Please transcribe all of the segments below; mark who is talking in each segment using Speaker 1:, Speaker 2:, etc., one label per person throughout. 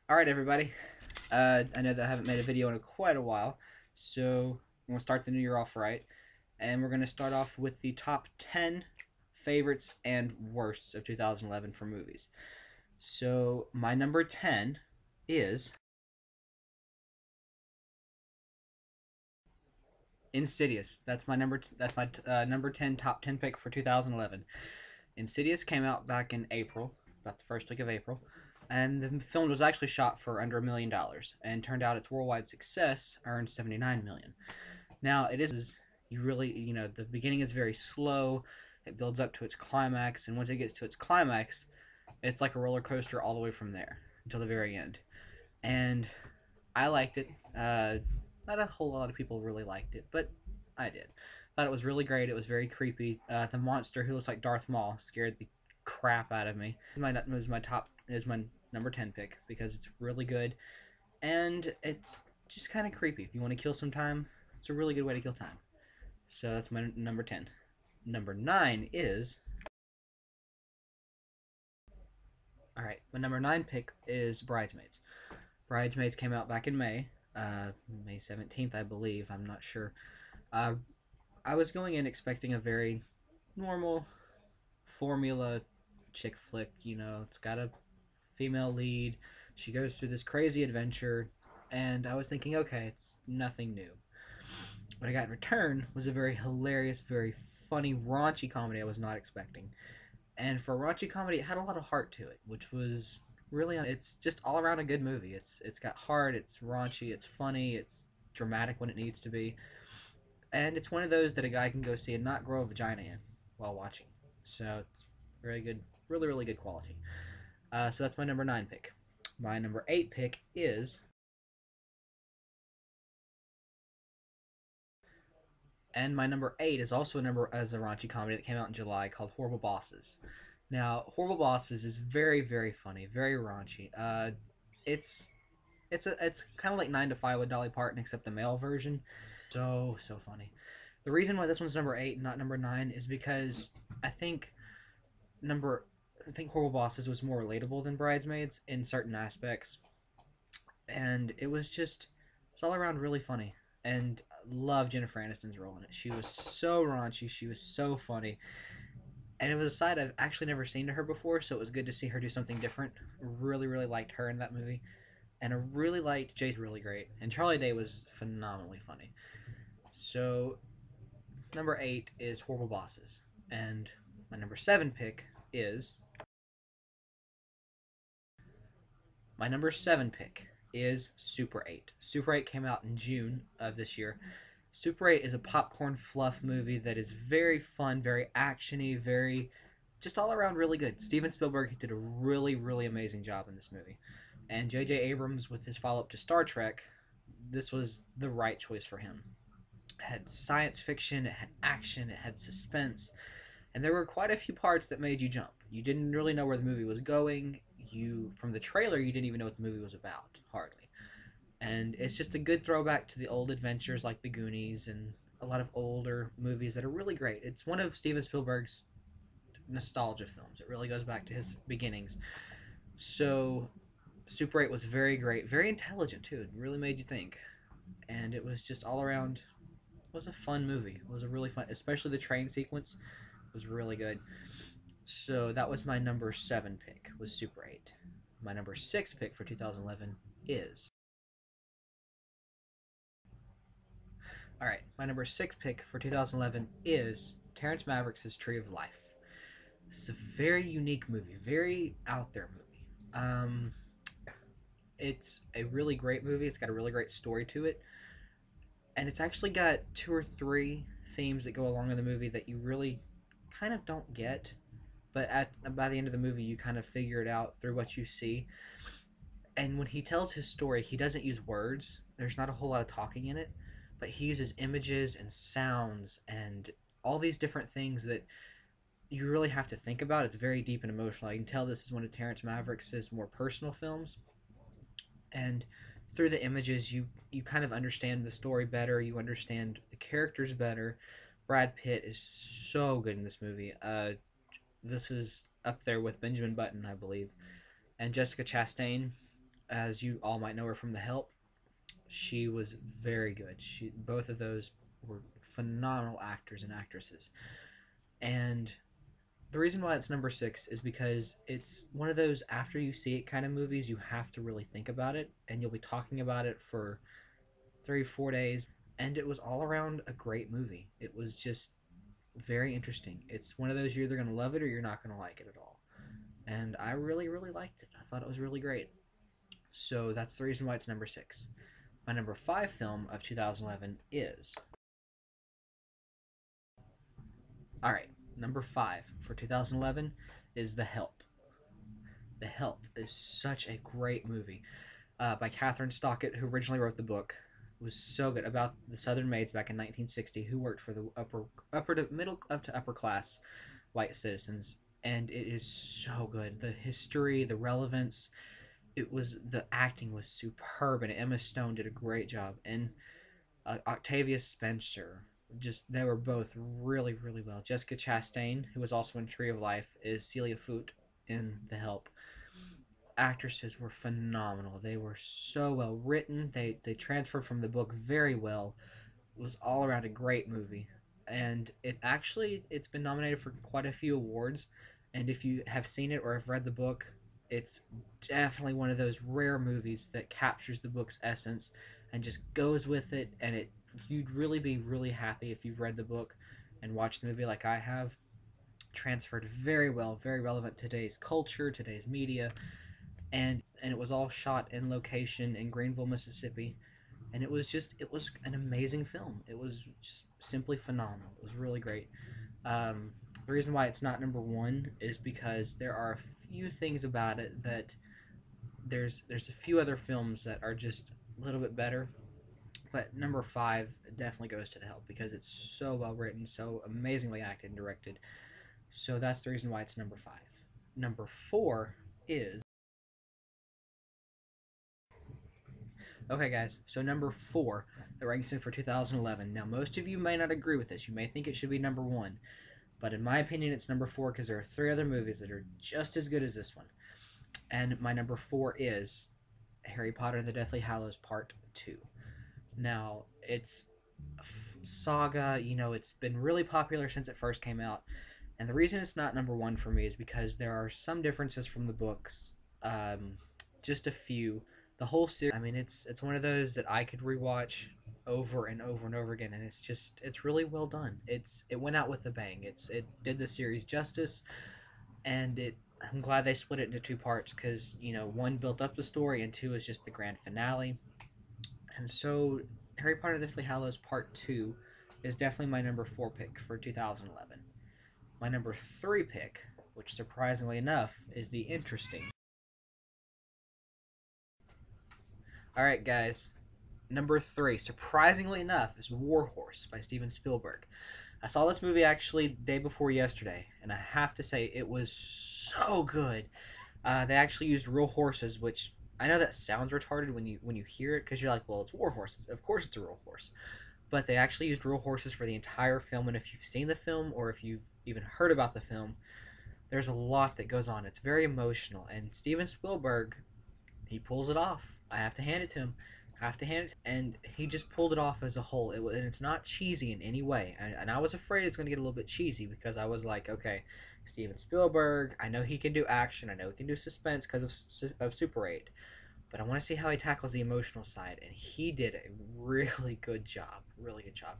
Speaker 1: Alright, everybody. I know that I haven't made a video in quite a while, so I'm going to start the new year off right. And we're going to start off with the top 10 favorites and worsts of 2011 for movies. So, my number 10 is Insidious. That's my number 10 top 10 pick for 2011. Insidious came out back in April, about the first week of April, and the film was actually shot for under $1 million, and turned out its worldwide success earned 79 million. Now it is you really the beginning is very slow. It builds up to its climax, and once it gets to its climax, it's like a roller coaster all the way from there until the very end. And I liked it. Not a whole lot of people really liked it, but I did. Thought it was really great. It was very creepy. The monster who looks like Darth Maul scared the crap out of me. Is my number 10 pick because it's really good, and it's just kind of creepy. If you want to kill some time, it's a really good way to kill time. So that's my number 10. Number 9 is all right. My number 9 pick is Bridesmaids. Bridesmaids came out back in May 17th, I believe. I'm not sure. Uh, I was going in expecting a very normal formula chick flick. It's got a female lead. She goes through this crazy adventure, and I was thinking, okay, it's nothing new. What I got in return was a very hilarious, very funny, raunchy comedy I was not expecting. And for a raunchy comedy, it had a lot of heart to it, which was really it's just all around a good movie. It's got heart, it's raunchy, it's funny, it's dramatic when it needs to be, and it's one of those that a guy can go see and not grow a vagina in while watching. So it's very good, really really good quality. So that's my number 9 pick. My number 8 pick is, and my number 8 is also a raunchy comedy that came out in July called Horrible Bosses. Now, Horrible Bosses is very, very funny, very raunchy. It's it's kind of like 9 to 5 with Dolly Parton, except the male version. So funny. The reason why this one's number 8 and not number 9 is because I think number I think Horrible Bosses was more relatable than Bridesmaids in certain aspects, and it's all around really funny. And love Jennifer Aniston's role in it. She was so raunchy. She was so funny, and it was a side I've actually never seen to her before, so it was good to see her do something different. Really, really liked her in that movie, and I really liked Jason. Really great, and Charlie Day was phenomenally funny. So number 8 is Horrible Bosses, and my number 7 pick is my number 7 pick is Super 8. Super 8 came out in June of this year. Super 8 is a popcorn fluff movie that is very fun, very actiony, very just all around really good. Steven Spielberg did a really, really amazing job in this movie. And J.J. Abrams, with his follow up to Star Trek, this was the right choice for him. It had science fiction, it had action, it had suspense, and there were quite a few parts that made you jump. You didn't really know where the movie was going. From the trailer, you didn't even know what the movie was about, hardly. And it's just a good throwback to the old adventures like The Goonies and a lot of older movies that are really great. It's one of Steven Spielberg's nostalgia films. It really goes back to his beginnings. So Super 8 was very great, very intelligent too. It really made you think. And it was just all around it was a fun movie. It was a really fun, especially the train sequence was really good. So that was my number 7 pick, was Super 8. My number 6 pick for 2011 is all right. My number 6 pick for 2011 is Terrence Malick's Tree of Life. It's a very unique movie, very out there movie. It's a really great movie. It's got a really great story to it, and it's actually got two or three themes that go along in the movie that you really kind of don't get, but by the end of the movie, you kind of figure it out through what you see. And when he tells his story, he doesn't use words. There's not a whole lot of talking in it, but he uses images and sounds and all these different things that you really have to think about. It's very deep and emotional. I can tell this is one of Terrence Malick's more personal films, and through the images, you kind of understand the story better. You understand the characters better. Brad Pitt is so good in this movie. This is up there with Benjamin Button, I believe, and Jessica Chastain. as you all might know her from The Help. She was very good. Both of those were phenomenal actors and actresses. And the reason why it's number six is because it's one of those after you see it kind of movies. You have to really think about it, and you'll be talking about it for 3 4 days. And it was all around a great movie. It was just very interesting. It's one of those you're either going to love it or you're not going to like it at all. And I really, really liked it. I thought it was really great. So that's the reason why it's number six. My number five film of 2011 is. Alright, number five for 2011 is The Help. The Help is such a great movie by Catherine Stockett, who originally wrote the book. It was so good about the Southern maids back in 1960 who worked for the upper to middle up to upper class white citizens, and it is so good. The history, the relevance, the acting was superb, and Emma Stone did a great job, and Octavia Spencer. Just they were both really, really well. Jessica Chastain, who was also in Tree of Life, is Celia Foot in The Help. Actresses were phenomenal. They were so well written. They transferred from the book very well. It was all around a great movie, and it's been nominated for quite a few awards. And if you have seen it or have read the book, it's definitely one of those rare movies that captures the book's essence and just goes with it. And you'd really be really happy if you've read the book and watched the movie like I have. Transferred very well, very relevant to today's culture, today's media, and it was all shot in location in Greenville, Mississippi, and it was an amazing film. It was just simply phenomenal. It was really great. The reason why it's not number one is because there are a few things about it that there's a few other films that are just a little bit better. But number five definitely goes to The Help because it's so well written, so amazingly acted and directed. So that's the reason why it's number five. Number four is. Okay, guys, so number four that ranks in for 2011. Now, most of you may not agree with this. You may think it should be number one. But in my opinion, it's number four because there are three other movies that are just as good as this one. And my number four is Harry Potter and the Deathly Hallows Part 2. Now, it's a saga, it's been really popular since it first came out. And the reason it's not number one for me is because there are some differences from the books. Just a few. The whole series, I mean, it's one of those that I could rewatch over and over and over again, and it's really well done. It went out with a bang. It did the series justice, and I'm glad they split it into two parts because one built up the story and two is just the grand finale. And so Harry Potter: Deathly Hallows Part 2 is definitely my number 4 pick for 2011. My number 3 pick, which surprisingly enough is the interesting. All right, guys. Number 3, surprisingly enough, is Warhorse by Steven Spielberg. I saw this movie actually the day before yesterday, and I have to say it was so good. They actually used real horses, which I know that sounds retarded when you hear it because you're like, well, it's war horses. Of course, it's a real horse. But they actually used real horses for the entire film, and if you've seen the film or if you've even heard about the film, there's a lot that goes on. It's very emotional, and Steven Spielberg, he pulls it off. I have to hand it to him. I have to hand it, and he just pulled it off as a whole. And it's not cheesy in any way. And I was afraid it's going to get a little bit cheesy because I was like, okay, Steven Spielberg, I know he can do action, I know he can do suspense because of Super 8, but I want to see how he tackles the emotional side, and he did a really good job, really good job.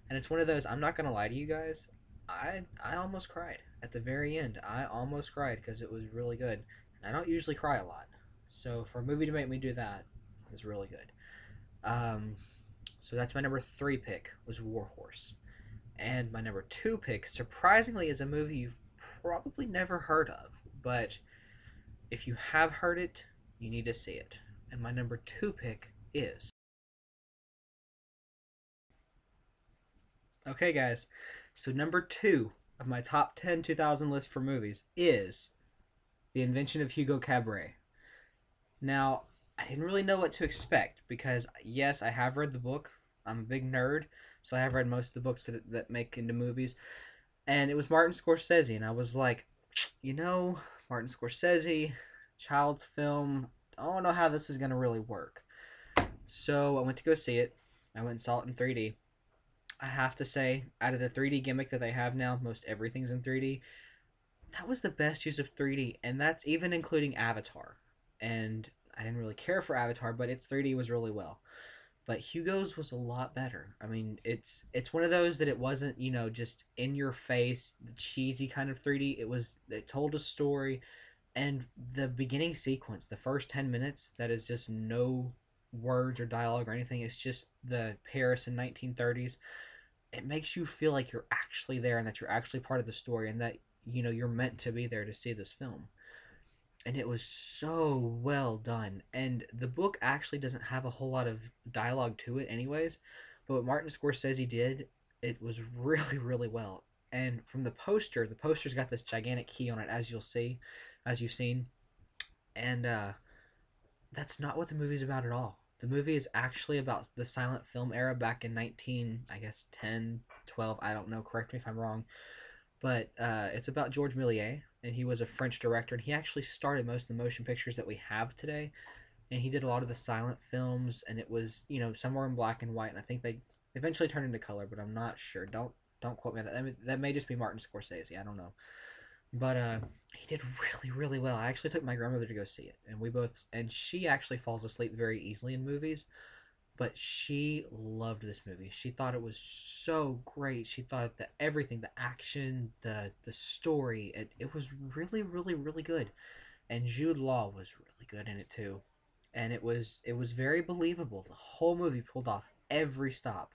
Speaker 1: And it's one of those. I'm not going to lie to you guys. I almost cried at the very end. I almost cried because it was really good. And I don't usually cry a lot, so for a movie to make me do that is really good. Um, so that's my number 3 pick was Warhorse, and my number 2 pick, surprisingly, is a movie you've probably never heard of, but if you have heard it, you need to see it. And my number 2 pick is. Okay, guys. So number 2 of my top 10 2000 list for movies is The Invention of Hugo Cabret. Now, I didn't really know what to expect because, yes, I have read the book. I'm a big nerd, so I have read most of the books that make into movies. And it was Martin Scorsese, and I was like, Martin Scorsese, child's film, don't know how this is gonna really work. So I went to go see it. I went and saw it in 3D. I have to say, out of the 3D gimmick that they have now, most everything's in 3D. That was the best use of 3D, and that's even including Avatar. And I didn't really care for Avatar, but its 3D was really well. But Hugo's was a lot better. I mean, it's one of those that it wasn't, just in your face, cheesy kind of 3D. It told a story, and the beginning sequence, the first 10 minutes, that is just no words or dialogue or anything. It's just the Paris in 1930s. It makes you feel like you're actually there and that you're actually part of the story and that you're meant to be there to see this film. And it was so well done. And the book actually doesn't have a whole lot of dialogue to it anyways, but what Martin Scorsese did, it was really really well. And from the poster's got this gigantic key on it, as you'll see, as you've seen. And that's not what the movie's about at all. The movie is actually about the silent film era back in 19, I guess 10, 12, I don't know, correct me if I'm wrong. But it's about Georges Méliès, and he was a French director, and he actually started most of the motion pictures that we have today. And he did a lot of the silent films, and it was, somewhere in black and white, and I think they eventually turned into color, but I'm not sure. Don't quote me on that. That may just be Martin Scorsese. I don't know. But he did really, really well. I actually took my grandmother to go see it, and and she actually falls asleep very easily in movies, but she loved this movie. She thought it was so great. She thought that everything, the action, the story, it was really, really, really good. And Jude Law was really good in it too, and it was very believable. The whole movie pulled off every stop,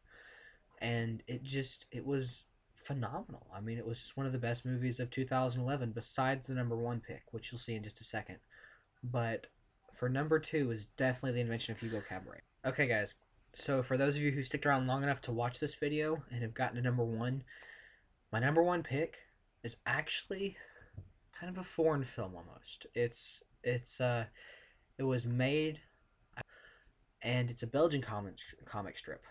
Speaker 1: and it was phenomenal. I mean, it was just one of the best movies of 2011, besides the number one pick, which you'll see in just a second. But for number two is definitely the invention of Hugo Cabaret. Okay, guys. So for those of you who sticked around long enough to watch this video and have gotten to number one, my number one pick is actually kind of a foreign film almost. It was made, and it's a Belgian comic strip.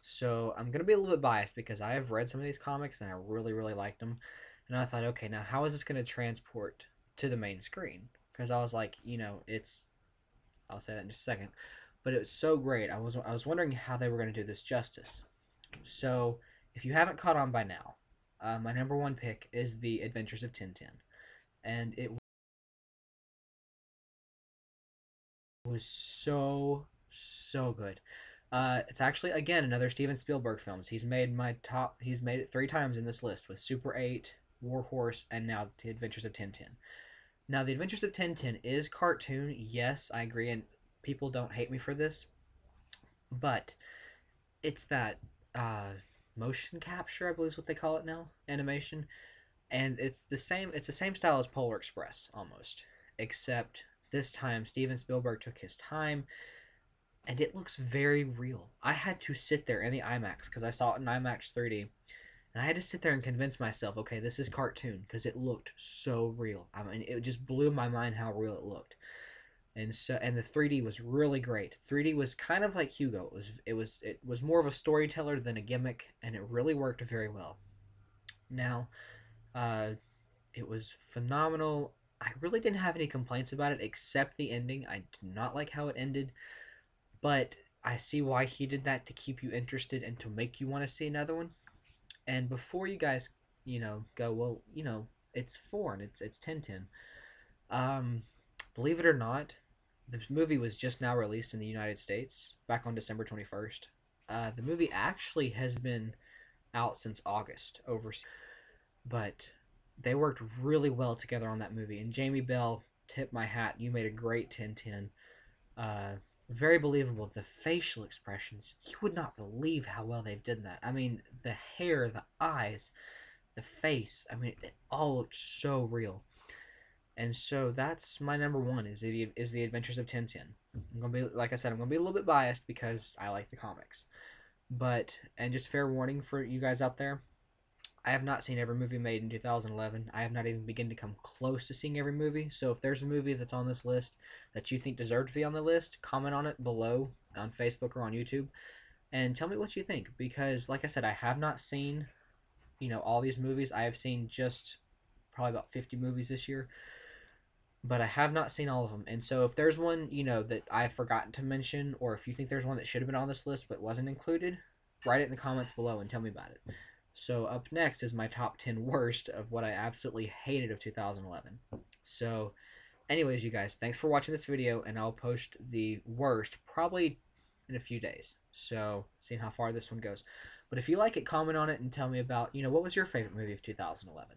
Speaker 1: So I'm gonna be a little bit biased because I have read some of these comics and I really really liked them, and I thought, okay, now how is this gonna transport to the main screen? Because I was like, I'll say that in just a second, but it was so great. I was wondering how they were gonna do this justice. So if you haven't caught on by now, my number one pick is The Adventures of Tintin, and it was so good. It's actually again another Steven Spielberg films. He's made it three times in this list with Super 8, War Horse, and now The Adventures of Tintin. Now, The Adventures of Tintin is cartoon. Yes, I agree, and people don't hate me for this, but it's that uh, motion capture, I believe is what they call it now, animation, and it's the same style as Polar Express almost, except this time Steven Spielberg took his time and it looks very real. I had to sit there in the IMAX because I saw it in IMAX 3D, and I had to sit there and convince myself, okay, this is cartoon because it looked so real. I mean, it just blew my mind how real it looked. And the 3D was really great. 3D was kind of like Hugo. It was more of a storyteller than a gimmick, and it really worked very well. Now, uh, it was phenomenal. I really didn't have any complaints about it except the ending. I did not like how it ended, but I see why he did that to keep you interested and to make you want to see another one. And before you guys, go, well, it's foreign, it's Tintin. Um, Believe it or not, this movie was just now released in the United States back on December 21st. The movie actually has been out since August overseas, but they worked really well together on that movie. And Jamie Bell, tip my hat, you made a great Tintin. Uh, Very believable. The facial expressions, you would not believe how well they've done that. I mean, the hair, the eyes, the face. I mean, it all looked so real. And so that's my number one is the Adventures of Tintin. I'm gonna be like I said, I'm gonna be a little bit biased because I like the comics. But and just fair warning for you guys out there, I have not seen every movie made in 2011. I have not even begun to come close to seeing every movie. So if there's a movie that's on this list that you think deserved to be on the list, comment on it below on Facebook or on YouTube and tell me what you think. Because, like I said, I have not seen, all these movies. I have seen just probably about 50 movies this year. but I have not seen all of them. And so if there's one, that I've forgotten to mention, or if you think there's one that should have been on this list but wasn't included, write it in the comments below and tell me about it. So up next is my top 10 worst of what I absolutely hated of 2011. So anyways, you guys, thanks for watching this video, and I'll post the worst probably in a few days. So seeing how far this one goes. But if you like it, comment on it and tell me about, what was your favorite movie of 2011?